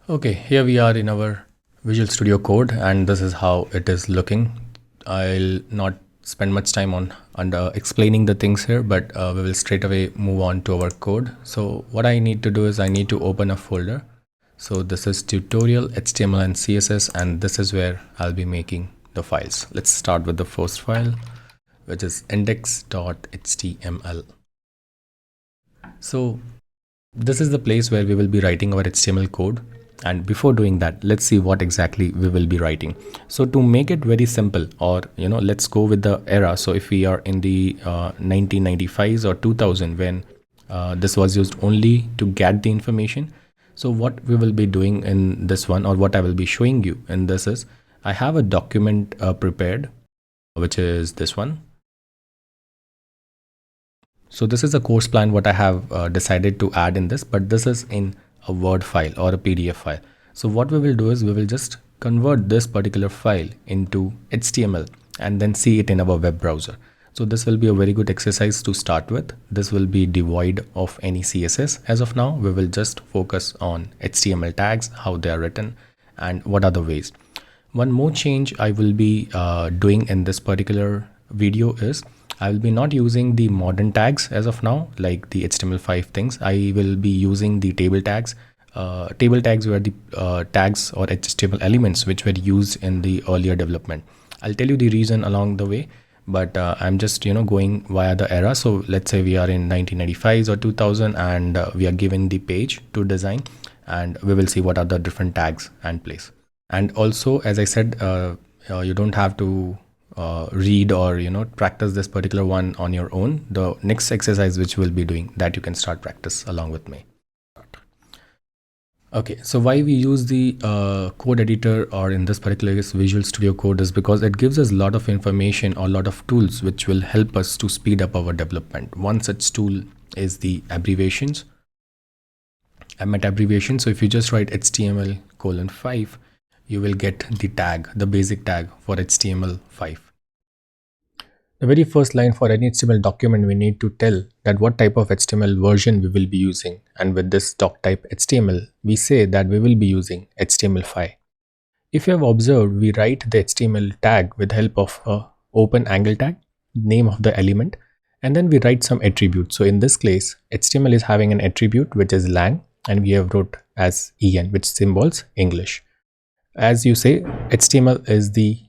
Okay, here we are in our Visual Studio Code, and this is how it is looking. I'll not spend much time on explaining the things here, but we will straight away move on to our code. So what I need to do is I need to open a folder. So this is tutorial HTML and CSS, and this is where I'll be making the files. Let's start with the first file, which is index.html. So this is the place where we will be writing our HTML code. And before doing that, let's see what exactly we will be writing. So to make it very simple, or let's go with the era. So if we are in the 1995s or 2000, when this was used only to get the information. So what we will be doing in this one, or what I will be showing you in this, is I have a document prepared, which is this one. So this is a course plan what I have decided to add in this, but this is in a Word file or a PDF file. So what we will do is we will just convert this particular file into HTML and then see it in our web browser. So this will be a very good exercise to start with. This will be devoid of any CSS. As of now, we will just focus on HTML tags, how they are written, and what are the ways. One more change I will be doing in this particular video is I will be not using the modern tags as of now, like the HTML5 things. I will be using the table tags. Table tags were the tags or HTML elements which were used in the earlier development. I'll tell you the reason along the way, but I'm just going via the era. So let's say we are in 1995s or 2000, and we are given the page to design, and we will see what are the different tags and place. And also, as I said, you don't have to read or practice this particular one on your own. The next exercise which we'll be doing, that you can start practice along with me. Okay, so why we use the code editor, or in this particular case Visual Studio Code, is because it gives us a lot of information or a lot of tools which will help us to speed up our development. One such tool is the abbreviations. I meant abbreviation. So if you just write HTML:5, you will get the tag, the basic tag for HTML5. The very first line for any HTML document, we need to tell that what type of HTML version we will be using. And with this doc type HTML, we say that we will be using HTML5. If you have observed, we write the HTML tag with help of a open angle tag, name of the element, and then we write some attributes. So in this case, HTML is having an attribute which is lang, and we have wrote as en, which symbols English. As you say, HTML is the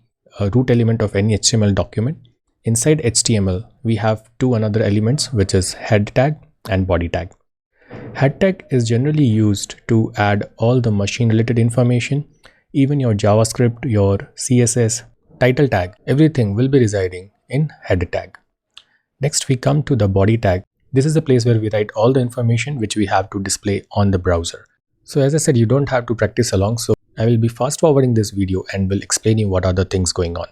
root element of any HTML document. Inside HTML, we have two another elements, which is head tag and body tag. Head tag is generally used to add all the machine related information. Even your JavaScript, your CSS, title tag, everything will be residing in head tag. Next, we come to the body tag. This is the place where we write all the information which we have to display on the browser. So as I said, you don't have to practice along. So I will be fast forwarding this video and will explain you what are the things going on.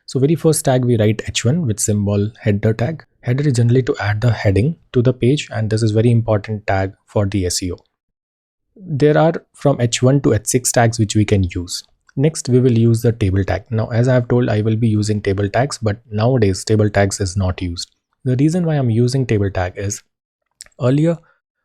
So very first tag, we write h1 with symbol header tag. Header is generally to add the heading to the page, and this is very important tag for the SEO. There are from h1 to h6 tags which we can use. Next, we will use the table tag. Now, as I have told, I will be using table tags, but nowadays table tags is not used. The reason why I'm using table tag is earlier,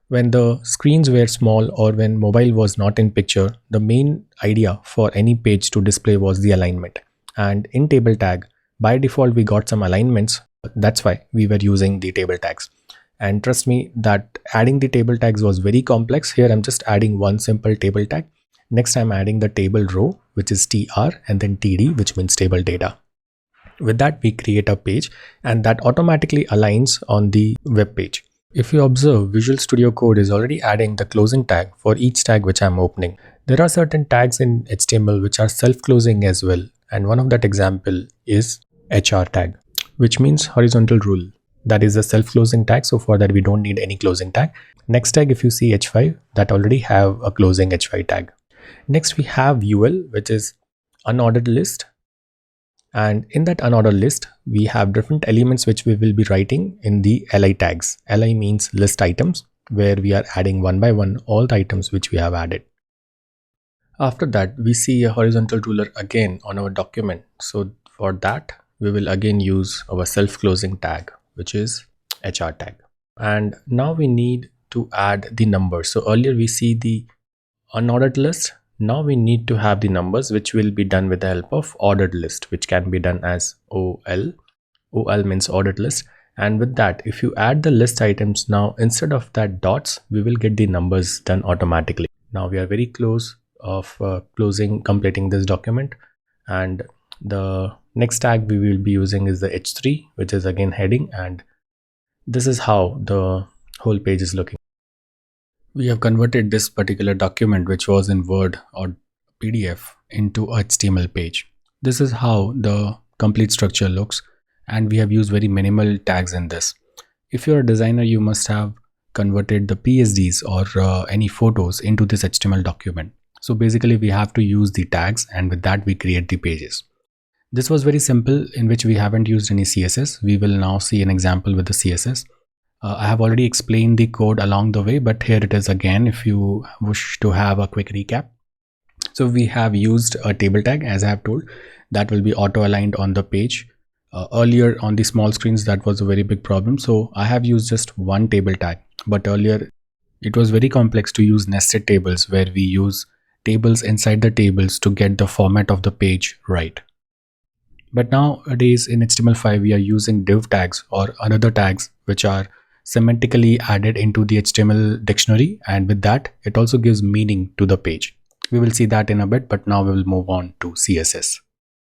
when the screens were small or when mobile was not in picture, the main idea for any page to display was the alignment. And in table tag, by default, we got some alignments. That's why we were using the table tags. And trust me that adding the table tags was very complex. Here I'm just adding one simple table tag. Next, I'm adding the table row, which is tr, and then td, which means table data. With that, we create a page, and that automatically aligns on the web page. If you observe, Visual Studio Code is already adding the closing tag for each tag which I'm opening. There are certain tags in HTML which are self-closing as well. And one of that example is HR tag, which means horizontal rule. That is a self-closing tag. So for that, we don't need any closing tag. Next tag, if you see h5, that already have a closing h5 tag. Next, we have UL, which is unordered list. And in that unordered list, we have different elements which we will be writing in the li tags. Li means list items, where we are adding one by one all the items which we have added. After that, we see a horizontal ruler again on our document. So for that, we will again use our self-closing tag, which is HR tag. And now we need to add the numbers. So earlier we see the unordered list, Now we need to have the numbers, which will be done with the help of ordered list, which can be done as OL. OL means ordered list. And with that, if you add the list items now, instead of that dots, we will get the numbers done automatically. Now we are very close of completing this document. And the next tag we will be using is the H3, which is again heading. And this is how the whole page is looking. We have converted this particular document, which was in Word or PDF, into a HTML page. This is how the complete structure looks, and we have used very minimal tags in this. If you're a designer, you must have converted the PSDs or any photos into this HTML document. So basically we have to use the tags, and with that we create the pages. This was very simple, in which we haven't used any CSS. We will now see an example with the CSS. I have already explained the code along the way, but here it is again if you wish to have a quick recap. So we have used a table tag, as I have told, that will be auto aligned on the page. Earlier on the small screens, that was a very big problem. So I have used just one table tag, but earlier it was very complex to use nested tables, where we use tables inside the tables to get the format of the page right. But nowadays in HTML5, we are using div tags or another tags which are semantically added into the HTML dictionary, and with that it also gives meaning to the page. We will see that in a bit, but now we will move on to CSS.